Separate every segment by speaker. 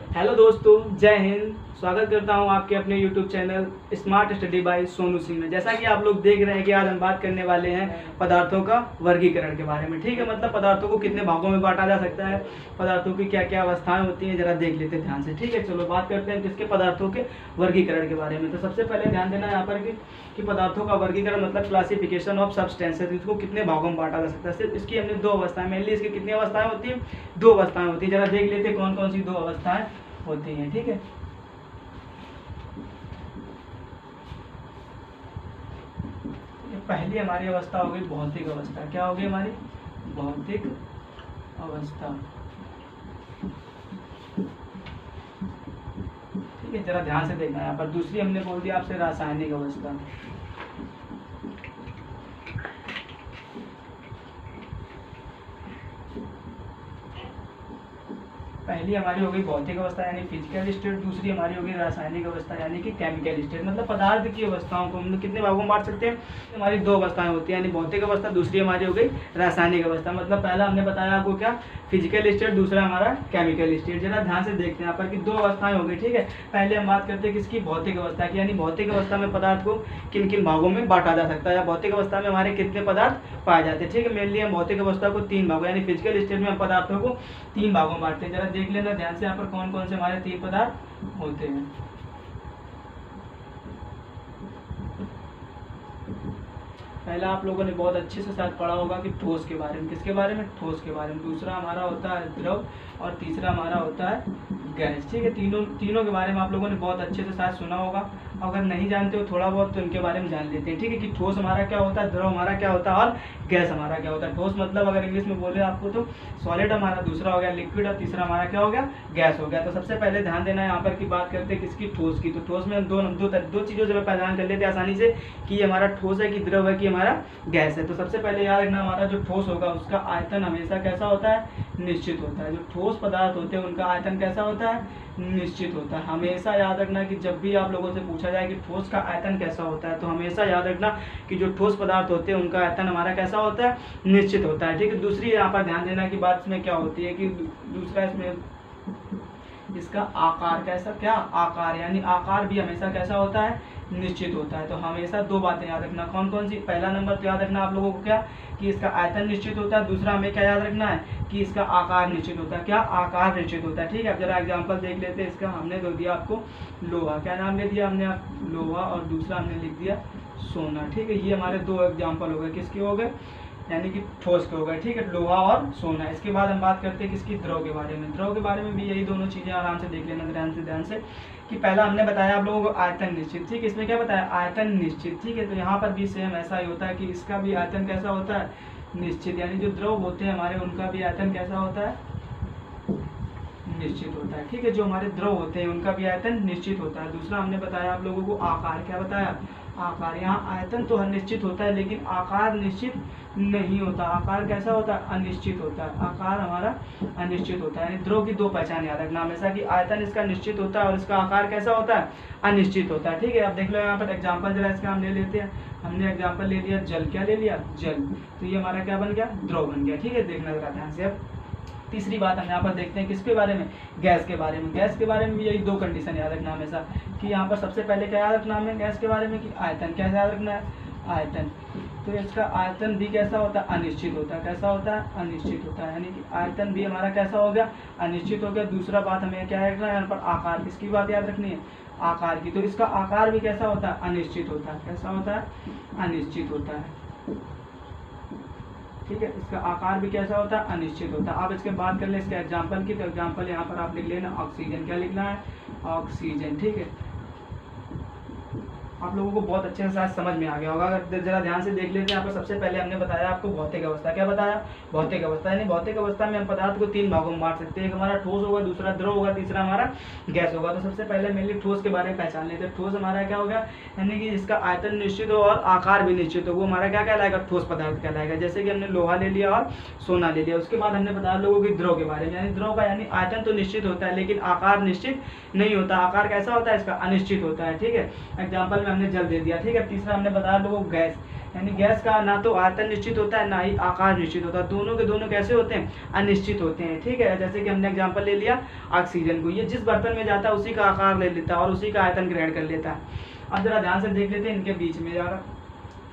Speaker 1: Hello दोस्तों, जय हिंद। स्वागत करता हूं आपके अपने YouTube channel smart study bye Sonu Singh में। जैसा कि आप लोग देख रहे हैं कि आज हम बात करने वाले हैं पदार्थों का वर्गीकरण के बारे में। ठीक है, मतलब पदार्थों को कितने भागों में बांटा जा सकता है, पदार्थों की क्या क्या अवस्थाएं होती हैं, जरा देख लेते हैं ध्यान से। ठीक है, चलो बात करते हैं किसके, पदार्थों के वर्गीकरण के बारे में। तो सबसे पहले ध्यान देना यहाँ पर कि पदार्थों का वर्गीकरण मतलब क्लासिफिकेशन ऑफ सब्सटेंसेस, इसको कितने भागों में बांटा जा सकता है। सिर्फ इसकी हमने दो अवस्थाएं, मेनली इसकी कितनी अवस्थाएं होती हैं, दो अवस्थाएं होती हैं। जरा देख लेते हैं कौन कौन सी दो अवस्थाएं होती हैं। ठीक है, पहली हमारी अवस्था होगी भौतिक अवस्था। क्या होगी हमारी भौतिक अवस्था। ठीक है, जरा ध्यान से देखना यहाँ पर। दूसरी हमने बोल दिया आपसे रासायनिक अवस्था। पहली हमारी होगी भौतिक अवस्था यानी फिजिकल स्टेट, दूसरी हमारी होगी रासायनिक अवस्था यानी कि केमिकल स्टेट। मतलब पदार्थ की अवस्थाओं को हम कितने भागों में बांट सकते हैं, हमारी दो अवस्थाएं होती हैं यानी भौतिक अवस्था, दूसरी हमारी हो गई रासायनिक अवस्था। मतलब पहला हमने बताया आपको क्या, फिजिकल स्टेट, दूसरा हमारा केमिकल स्टेट। जरा ध्यान से देखते हैं यहाँ पर कि दो अवस्थाएं हो गई। ठीक है, पहले हम बात करते हैं किसकी, भौतिक अवस्था की, यानी भौतिक अवस्था में पदार्थ को किन किन भागों में बांटा जा सकता है, या भौतिक अवस्था में हमारे कितने पदार्थ पाए जाते हैं। ठीक है, मेनली हम भौतिक अवस्था को तीन भागों यानी फिजिकल स्टेट में हम पदार्थों को तीन भागों में बांटते हैं। जरा देख लेना ध्यान से यहाँ पर कौन कौन से हमारे तीन पदार्थ होते हैं। पहला आप लोगों ने बहुत अच्छे से शायद पढ़ा होगा कि ठोस के बारे में। किसके बारे में, ठोस के बारे में। दूसरा हमारा होता है द्रव और तीसरा हमारा होता है गैस। ठीक है, तीनों के बारे में आप लोगों ने बहुत अच्छे से शायद सुना होगा। अगर नहीं जानते हो थोड़ा बहुत तो इनके बारे में जान लेते हैं। ठीक है, कि ठोस हमारा क्या होता है, द्रव हमारा क्या होता है और गैस हमारा क्या होता है। ठोस मतलब अगर इंग्लिश में बोले आपको तो सॉलिड हमारा, दूसरा हो गया लिक्विड और तीसरा हमारा क्या हो गया, गैस हो गया। तो सबसे पहले ध्यान देना है यहाँ पर की बात करते हैं किसकी, ठोस की। तो ठोस में हम दो चीजों से पहचान कर लेते हैं आसानी से कि ये हमारा ठोस है कि द्रव है कि हमारा गैस है। तो सबसे पहले याद रखना हमारा जो ठोस होगा उसका आयतन हमेशा कैसा होता है, निश्चित होता है। जो ठोस पदार्थ होते हैं उनका आयतन कैसा होता है, निश्चित होता है। हमेशा याद रखना कि जब भी आप लोगों से पूछा जाए कि ठोस का आयतन कैसा होता है तो हमेशा याद रखना कि जो ठोस पदार्थ होते हैं उनका आयतन हमारा कैसा होता है, निश्चित होता है। ठीक है, दूसरी यहाँ पर ध्यान देना की बात इसमें क्या होती है कि दूसरा इसमें इसका आकार कैसा, क्या आकार, यानी आकार भी हमेशा कैसा होता है, निश्चित होता है। तो हमेशा दो बातें याद रखना। कौन कौन सी, पहला नंबर तो याद रखना आप लोगों को क्या, कि इसका आयतन निश्चित होता है। दूसरा हमें क्या याद रखना है कि इसका आकार निश्चित होता है। क्या, आकार निश्चित होता है। ठीक है, अब जरा एग्जांपल देख लेते हैं इसका। हमने दे दिया आपको लोहा, क्या नाम ले दिया हमने, लोहा, और दूसरा हमने लिख दिया सोना। ठीक है, ये हमारे दो एग्जाम्पल हो गए। किसके हो गए, यानी कि ठोस के हो गए। ठीक है, लोहा और सोना। इसके बाद हम बात करते हैं किसकी, द्रव के बारे में। द्रव के बारे में भी यही दोनों चीजें आराम से देख लेना ध्यान से कि पहला हमने बताया आप लोगों को आयतन निश्चित। ठीक है, इसमें क्या बताया, आयतन निश्चित। ठीक है, तो यहाँ पर भी सेम ऐसा ही होता है कि इसका भी आयतन कैसा होता है, निश्चित। यानी जो द्रव होते हैं हमारे उनका भी आयतन कैसा होता है, निश्चित होता है। ठीक है, जो हमारे द्रव होते हैं उनका भी आयतन निश्चित होता है। दूसरा हमने बताया आप लोगों को आकार, क्या बताया, आकार। यहाँ आयतन तो निश्चित होता है लेकिन आकार निश्चित नहीं होता। आकार कैसा होता है, अनिश्चित होता है। आकार हमारा अनिश्चित होता है। यानी द्रव की दो पहचान याद रखना हमेशा कि आयतन इसका निश्चित होता है और इसका आकार कैसा होता है, अनिश्चित होता है। ठीक है, अब देख लो यहाँ पर एग्जाम्पल जरा इसका हम ले लेते हैं। हमने एग्जाम्पल ले लिया जल, क्या ले लिया, जल। तो ये हमारा क्या बन गया, द्रव बन गया। ठीक है, देखना जरा ध्यान से। अब तीसरी बात हम यहाँ पर देखते हैं किसके बारे में, गैस के बारे में। गैस के बारे में भी यही दो कंडीशन याद रखना हमेशा कि यहाँ पर सबसे पहले क्या याद रखना हमें गैस के बारे में कि आयतन, क्या याद रखना है, आयतन। तो इसका आयतन भी कैसा होता है, अनिश्चित होता है। कैसा होता है, अनिश्चित होता है। यानी कि आयतन भी हमारा कैसा हो गया, अनिश्चित हो गया। दूसरा बात हमें क्या रखना है यहाँ पर, आकार। किसकी बात याद रखनी है, आकार की। तो इसका आकार भी कैसा होता है, अनिश्चित होता है। कैसा होता है, अनिश्चित होता है। ठीक है, इसका आकार भी कैसा होता है, अनिश्चित होता है। आप इसके बात कर ले इसके एग्जाम्पल की, तो एग्जाम्पल यहाँ पर आप लिख लेना ऑक्सीजन। क्या लिखना है, ऑक्सीजन। ठीक है, आप लोगों को बहुत अच्छे से शायद समझ में आ गया होगा। अगर जरा ध्यान से देख लेते हैं यहाँ पर, सबसे पहले हमने बताया आपको भौतिक अवस्था। क्या बताया, भौतिक अवस्था। यानी भौतिक अवस्था में हम पदार्थ को तीन भागों में बांट सकते हैं। एक हमारा ठोस होगा, दूसरा द्रव होगा, तीसरा हमारा गैस होगा। तो सबसे पहले मेनली ठोस के बारे में पहचान लेते हैं। ठोस हमारा क्या होगा, यानी कि जिसका आयतन निश्चित हो और आकार भी निश्चित हो, वो हमारा क्या कहलाएगा, ठोस पदार्थ कहलाएगा। जैसे कि हमने लोहा ले लिया और सोना ले लिया। उसके बाद हमने बताया लोगों की द्रव के बारे में। यानी द्रव का यानी आयतन तो निश्चित होता है लेकिन आकार निश्चित नहीं होता। आकार कैसा होता है, इसका अनिश्चित होता है। ठीक है, एग्जाम्पल में हमने जल दे दिया। ठीक है, तीसरा हमने बताया लोगों को गैस। यानी गैस का ना तो आयतन निश्चित होता है, ना ही आकार निश्चित होता है, दोनों के दोनों कैसे होते हैं, अनिश्चित होते हैं। ठीक है, जैसे कि हमने एग्जांपल ले लिया ऑक्सीजन को, ये जिस बर्तन में जाता है उसी का आकार ले लेता है और उसी का आयतन ग्रहण कर लेता है। अब जरा ध्यान से देख लेते हैं इनके बीच में यार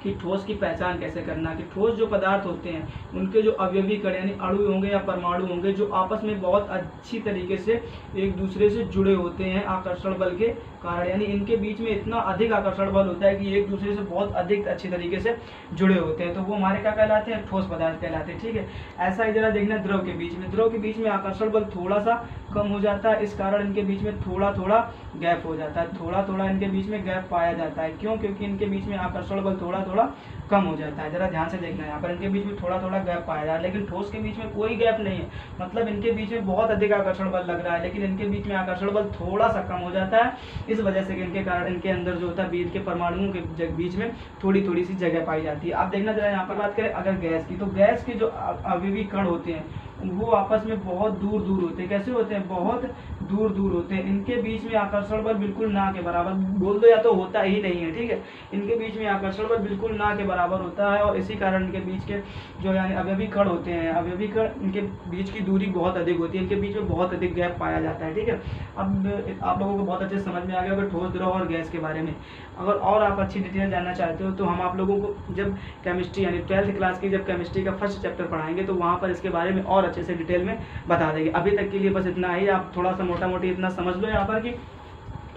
Speaker 1: कि ठोस की पहचान कैसे करना, कि ठोस जो पदार्थ होते हैं उनके जो अवयवी कण यानी अणु होंगे या परमाणु होंगे जो आपस में बहुत अच्छी तरीके से एक दूसरे से जुड़े होते हैं आकर्षण बल के कारण, यानी इनके बीच में इतना अधिक आकर्षण बल होता है कि एक दूसरे से बहुत अधिक अच्छी तरीके से जुड़े होते हैं, तो वो हमारे क्या कहलाते हैं, ठोस पदार्थ कहलाते हैं। ठीक है, ऐसा ही जरा देखना द्रव के बीच में, द्रव के बीच में आकर्षण बल थोड़ा सा कम हो जाता है, इस कारण इनके बीच में थोड़ा थोड़ा गैप हो जाता है, थोड़ा थोड़ा इनके बीच में गैप पाया जाता है। क्यों? क्योंकि इनके बीच में आकर्षण बल थोड़ा थोड़ा कम हो जाता है। जरा ध्यान से देखना है, यहाँ पर इनके बीच में थोड़ा थोड़ा गैप पाया जा रहा है, लेकिन ठोस के बीच में कोई गैप नहीं है, मतलब इनके बीच में बहुत अधिक आकर्षण बल लग रहा है, लेकिन इनके बीच में आकर्षण बल थोड़ा सा कम हो जाता है। इस वजह से इनके कारण इनके अंदर जो होता है बीच के परमाणुओं के बीच में थोड़ी थोड़ी सी जगह पाई जाती है। आप देखना जरा यहाँ पर बात करें अगर गैस की, तो गैस के जो अवयवी कण होते हैं वो आपस में बहुत दूर दूर होते हैं। कैसे होते हैं? बहुत दूर दूर होते हैं। इनके बीच में आकर्षण बल बिल्कुल ना के बराबर बोल दो या तो होता ही नहीं है। ठीक है, इनके बीच में आकर्षण बल बिल्कुल ना के बराबर होता है और इसी कारण इनके बीच के जो यानी अवयवी कण होते हैं, अवयवी कण इनके बीच की दूरी बहुत अधिक होती है, इनके बीच में बहुत अधिक गैप पाया जाता है। ठीक है, अब आप लोगों को बहुत अच्छे समझ में आ गया होगा ठोस, द्रव और गैस के बारे में। अगर और आप अच्छी डिटेल जानना चाहते हो तो हम आप लोगों को जब केमिस्ट्री यानी 12th क्लास की जब केमिस्ट्री का फर्स्ट चैप्टर पढ़ाएंगे तो वहाँ पर इसके बारे में और अच्छे से डिटेल में बता देंगे। अभी तक के लिए बस इतना ही, आप थोड़ा सा मोटा मोटी इतना समझ लो यहाँ पर कि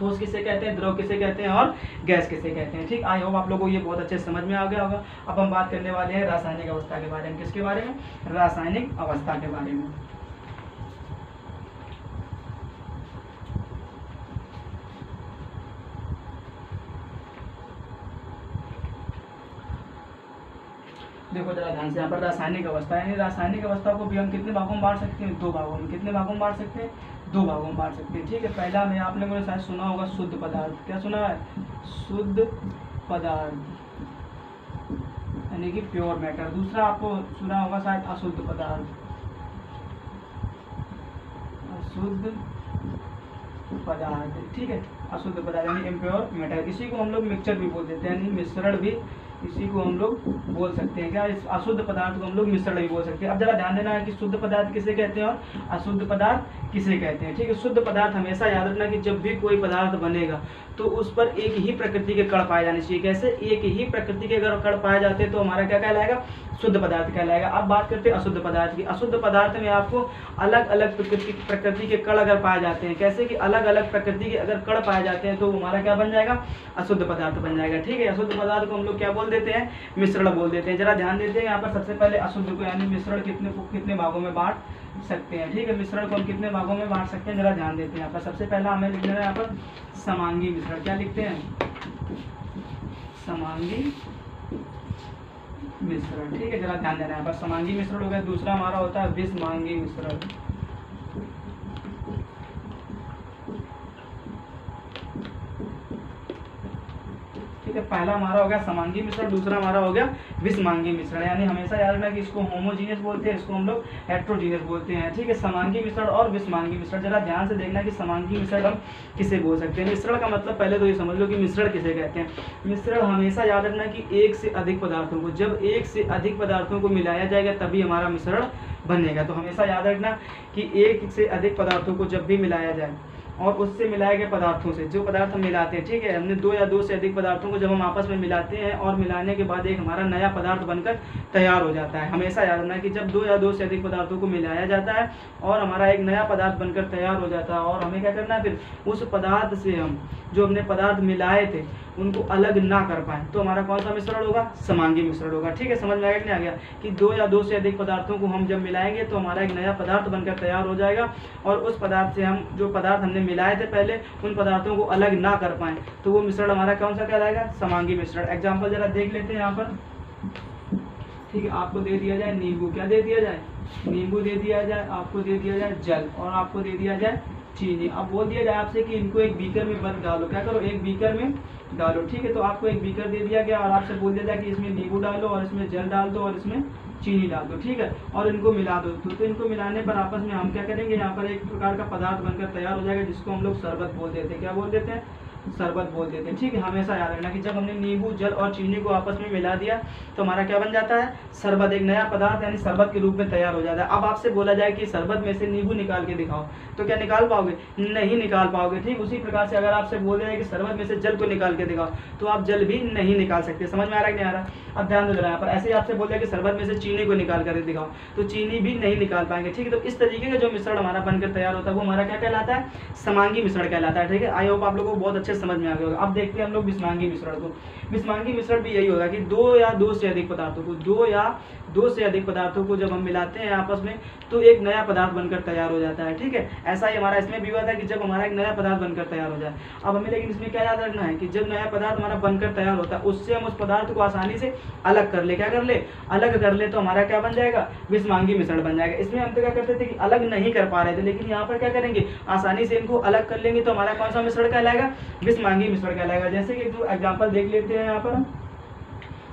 Speaker 1: ठोस किसे कहते हैं, द्रव किसे कहते हैं और गैस किसे कहते हैं। ठीक, आई होप आप लोगों को ये बहुत अच्छे समझ में आ गया होगा। अब हम बात करने वाले हैं रासायनिक अवस्था के बारे में। किसके बारे में? रासायनिक अवस्था के बारे में। देखो जरा ध्यान से, यहाँ पर रासायनिक अवस्था यानी रासायनिक अवस्था को भी हम कितने भागों में बांट सकते हैं? 2 भागों में। कितने भागों में बांट सकते हैं? 2 भागों में बांट सकते हैं। ठीक है, पहला में आपने मुझे शायद सुना होगा शुद्ध पदार्थ। क्या सुना है? शुद्ध पदार्थ यानी कि प्योर मैटर। दूसरा आपको सुना होगा शायद अशुद्ध पदार्थ, अशुद्ध पदार्थ। ठीक है, अशुद्ध पदार्थ यानी इम्प्योर मैटर। इसी को हम लोग मिक्सचर भी बोल देते हैं, यानी मिश्रण भी इसी को हम लोग बोल सकते हैं। क्या? इस अशुद्ध पदार्थ को हम लोग मिश्रण भी बोल सकते हैं। अब जरा ध्यान देना है कि शुद्ध पदार्थ किसे कहते हैं और अशुद्ध पदार्थ किसे कहते हैं। ठीक है, शुद्ध पदार्थ हमेशा याद रखना कि जब भी कोई पदार्थ बनेगा तो उस पर एक ही प्रकृति के कण पाए जाने चाहिए। कैसे? एक ही प्रकृति के अगर कण पाए जाते हैं तो हमारा क्या कहलाएगा? शुद्ध पदार्थ कहलाएगा। अब बात करते हैं अशुद्ध पदार्थ की। अशुद्ध पदार्थ में आपको अलग अलग प्रकृति के कण अगर पाए जाते हैं, कैसे कि अलग अलग प्रकृति के अगर कण पाए जाते हैं तो हमारा क्या बन जाएगा? अशुद्ध पदार्थ बन जाएगा। ठीक है, अशुद्ध पदार्थ को हम लोग क्या बोल देते हैं? मिश्रण बोल देते हैं। जरा ध्यान देते हैं यहाँ पर सबसे पहले अशुद्ध को यानी मिश्रण कितने भागों में बांट सकते हैं। ठीक है, मिश्रण को हम कितने भागों में बांट सकते हैं, जरा ध्यान देते हैं। यहाँ पर सबसे पहला हमें लिखना है यहाँ पर समांगी मिश्रण। क्या लिखते हैं? समांगी मिश्रण। ठीक है, जरा ध्यान देना है यहाँ पर समांगी मिश्रण हो गया। दूसरा हमारा होता है विषमांगी मिश्रण। ठीक है, पहला हमारा हो गया समांगी मिश्रण, दूसरा हमारा हो गया विषमांगी मिश्रण। यानी हमेशा याद रखना कि इसको होमोजीनियस बोलते हैं, इसको हम लोग हेट्रोजीनियस बोलते हैं। ठीक है, समांगी मिश्रण और विषमांगी मिश्रण। जरा ध्यान से देखना कि समांगी मिश्रण हम किसे बोल सकते हैं। मिश्रण का मतलब पहले तो ये समझ लो कि मिश्रण किसे कहते हैं। मिश्रण हमेशा याद रखना कि एक से अधिक पदार्थों को, जब एक से अधिक पदार्थों को मिलाया जाएगा तभी हमारा मिश्रण बनेगा। तो हमेशा याद रखना कि एक से अधिक पदार्थों को जब भी मिलाया जाए और उससे मिलाए गए पदार्थों से, जो पदार्थ हम मिलाते हैं, ठीक है, हमने 2 या 2 से अधिक पदार्थों को जब हम आपस में मिलाते हैं और मिलाने के बाद एक हमारा नया पदार्थ बनकर तैयार हो जाता है। हमेशा याद रखना कि जब 2 या 2 से अधिक पदार्थों को मिलाया जाता है और हमारा एक नया पदार्थ बनकर तैयार हो जाता है और हमें क्या करना है, फिर उस पदार्थ से हम जो हमने पदार्थ मिलाए थे उनको अलग ना कर पाए तो हमारा कौन सा मिश्रण होगा? समांगी मिश्रण होगा। ठीक है, समझ में आया कि नहीं आ गया कि 2 या 2 से अधिक पदार्थों को हम जब मिलाएंगे तो हमारा एक नया पदार्थ बनकर तैयार हो जाएगा और उस पदार्थ से हम जो पदार्थ हमने मिलाए थे पहले उन पदार्थों को अलग ना कर पाए तो वो मिश्रण हमारा कौन सा कहलाएगा? समांगी मिश्रण। एग्जाम्पल जरा देख लेते हैं यहाँ पर। ठीक है, आपको दे दिया जाए नींबू, क्या दे दिया जाए? नींबू दे दिया जाए, आपको दे दिया जाए जल और आपको दे दिया जाए चीनी। अब बोल दिया जाए आपसे कि इनको एक बीकर में बंद डालो, क्या करो? एक बीकर में डालो। ठीक है, तो आपको एक बीकर दे दिया गया और आपसे बोल दिया जाए कि इसमें नींबू डालो और इसमें जल डाल दो और इसमें चीनी डाल दो, ठीक है, और इनको मिला दो। तो इनको मिलाने पर आपस में हम क्या करेंगे, यहाँ पर एक प्रकार का पदार्थ बनकर तैयार हो जाएगा, जिसको हम लोग शरबत बोल देते हैं। क्या बोल देते हैं? शरबत बोल देते हैं, ठीक है। हमेशा याद रखना कि जब हमने नींबू, जल और चीनी को आपस में मिला दिया तो हमारा क्या बन जाता है? शरबत। एक नया पदार्थ यानी शरबत के रूप में तैयार हो जाता है। अब आपसे बोला जाए कि शरबत में से नींबू निकाल के दिखाओ, तो क्या निकाल पाओगे? नहीं निकाल पाओगे, ठीक। उसी प्रकार से अगर आपसे बोला जाए कि शरबत में से जल को निकाल के दिखाओ, तो आप जल भी नहीं निकाल सकते। समझ में आ रहा है कि नहीं आ रहा? अब ध्यान दे रहा है पर ऐसे ही आपसे बोल दिया कि शरबत में से चीनी को निकाल कर दिखाओ, तो चीनी भी नहीं निकाल पाएंगे, ठीक है। तो इस तरीके का जो मिश्रण हमारा बनकर तैयार होता है वो हमारा क्या कहलाता है? समांगी मिश्रण कहलाता है, ठीक है। आई होप आप लोगों को बहुत अच्छे समझ में आ गया होगा। अब देखते हैं हम लोग विषमांगी मिश्रण को। विषमांगी मिश्रण भी यही होगा कि दो या दो से अधिक पदार्थों को जब हम मिलाते हैं आपस में, तो एक नया पदार्थ बनकर तैयार हो जाता है, ठीक है। ऐसा ही हमारा इसमें भी हुआ था कि जब हमारा एक नया पदार्थ बनकर तैयार हो जाए। अब हमें लेकिन इसमें क्या याद रखना है कि जब नया पदार्थ हमारा बनकर तैयार होता है, उससे हम उस पदार्थ को आसानी से अलग कर ले। क्या कर ले? अलग कर ले, तो हमारा क्या बन जाएगा? विषमांगी मिश्रण बन जाएगा। इसमें हम तो क्या करते थे कि अलग नहीं कर पा रहे थे, लेकिन यहाँ पर क्या करेंगे? आसानी से इनको अलग कर लेंगे, तो हमारा कौन सा मिश्रण कहलाएगा? विषमांगी मिश्रण कहलाएगा। जैसे कि जो एग्जाम्पल देख लेते हैं, यहाँ पर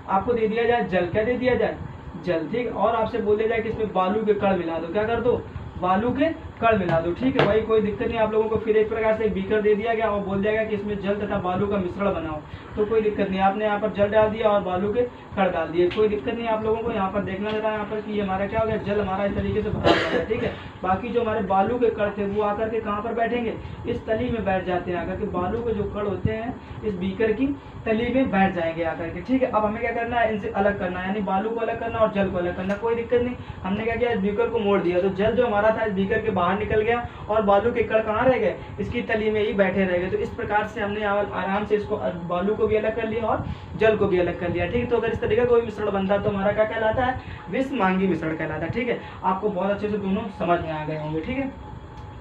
Speaker 1: आपको दे दिया जाए जल। क्या दे दिया जाए? जल, ठीक। और आपसे बोले जाए कि इसमें बालू के कण मिला दो। क्या कर दो? बालू के कण मिला दो, ठीक है भाई, कोई दिक्कत नहीं। आप लोगों को फिर एक प्रकार से बीकर दे दिया गया और बोल जाएगा कि इसमें जल तथा बालू का मिश्रण बनाओ, तो कोई दिक्कत नहीं। आपने यहाँ पर जल डाल दिया और बालू के कण डाल दिए, कोई दिक्कत नहीं। आप लोगों को यहाँ पर देखना रहता है यहाँ पर कि हमारा क्या हो गया? जल हमारा इस तरीके से भरा हुआ है, ठीक है। बाकी जो हमारे बालू के कण थे वो आकर के कहाँ पर बैठेंगे? इस तली में बैठ जाते हैं आकर के। बालू के जो कण होते हैं इस बीकर की तली में बैठ जाएंगे आकर के, ठीक है। अब हमें क्या करना है? इनसे अलग करना है, यानी बालू को अलग करना और जल को अलग करना। कोई दिक्कत नहीं। हमने क्या किया? इस बीकर को मोड़ दिया, तो जल जो हमारा था इस बीकर के बाहर निकल गया और बालू के कण कहाँ रह गए? इसकी तली में ही बैठे रह गए। तो इस प्रकार से हमने आराम से इसको बालू को भी अलग कर लिया और जल को भी अलग कर लिया, ठीक है। तो अगर इस तरीके का कोई मिश्रण बनता है तो हमारा क्या कहलाता है? विषमांगी मिश्रण कहलाता है, ठीक है। आपको बहुत अच्छे से दोनों समझ में आ गए होंगे, ठीक है।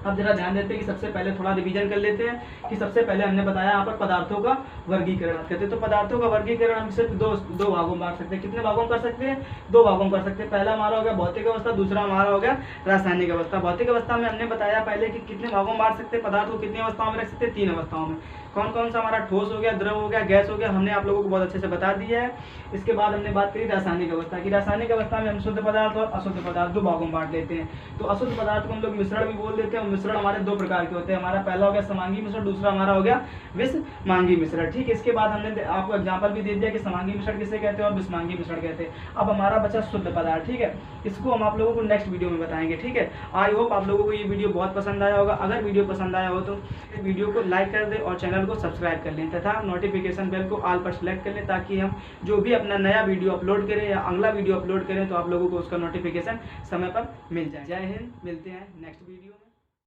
Speaker 1: अब जरा ध्यान देते हैं कि सबसे पहले थोड़ा रिवीजन कर लेते हैं कि सबसे पहले हमने बताया यहाँ पर पदार्थों का वर्गीकरण करते हैं। तो पदार्थों का वर्गीकरण हम सिर्फ दो भागों में बांट सकते हैं। कितने भागों में कर सकते हैं? दो भागों में कर सकते हैं। पहला हमारा हो गया भौतिक अवस्था, दूसरा हमारा हो गया रासायनिक अवस्था। भौतिक अवस्था में हमने बताया पहले कि कितने भागों में बांट सकते हैं, पदार्थ को कितनी अवस्थाओं में रख सकते हैं? 3 अवस्थाओं में। कौन कौन सा? हमारा ठोस हो गया, द्रव हो गया, गैस हो गया, हमने आप लोगों को बहुत अच्छे से बता दिया है। इसके बाद हमने बात करी रासायनिक अवस्था की। रासायनिक अवस्था में हम शुद्ध पदार्थ और अशुद्ध पदार्थ दो भागों में बांट लेते हैं। तो अशुद्ध पदार्थ को हम लोग मिश्रण भी बोल देते हैं। मिश्रण हमारे दो प्रकार के होते हैं। हमारा पहला हो गया समांगी मिश्रण, दूसरा हमारा हो गया विषमांगी मिश्रण, ठीक है। इसके बाद हमने आपको एग्जाम्पल भी दे दिया कि समांगी मिश्रण किसे कहते हैं और विषमांगी मिश्रण कहते हैं। अब हमारा बचा शुद्ध पदार्थ, ठीक है। इसको हम आप लोगों को नेक्स्ट वीडियो में बताएंगे, ठीक है। आई होप आप लोगों को ये वीडियो बहुत पसंद आया होगा। अगर वीडियो पसंद आया हो तो इस वीडियो को लाइक कर दें और चैनल को सब्सक्राइब कर लें तथा नोटिफिकेशन बेल को ऑल पर सेलेक्ट कर लें, ताकि हम जो भी अपना नया वीडियो अपलोड करें या अगला वीडियो अपलोड करें तो आप लोगों को उसका नोटिफिकेशन समय पर मिल जाए। जय हिंद, मिलते हैं नेक्स्ट वीडियो में।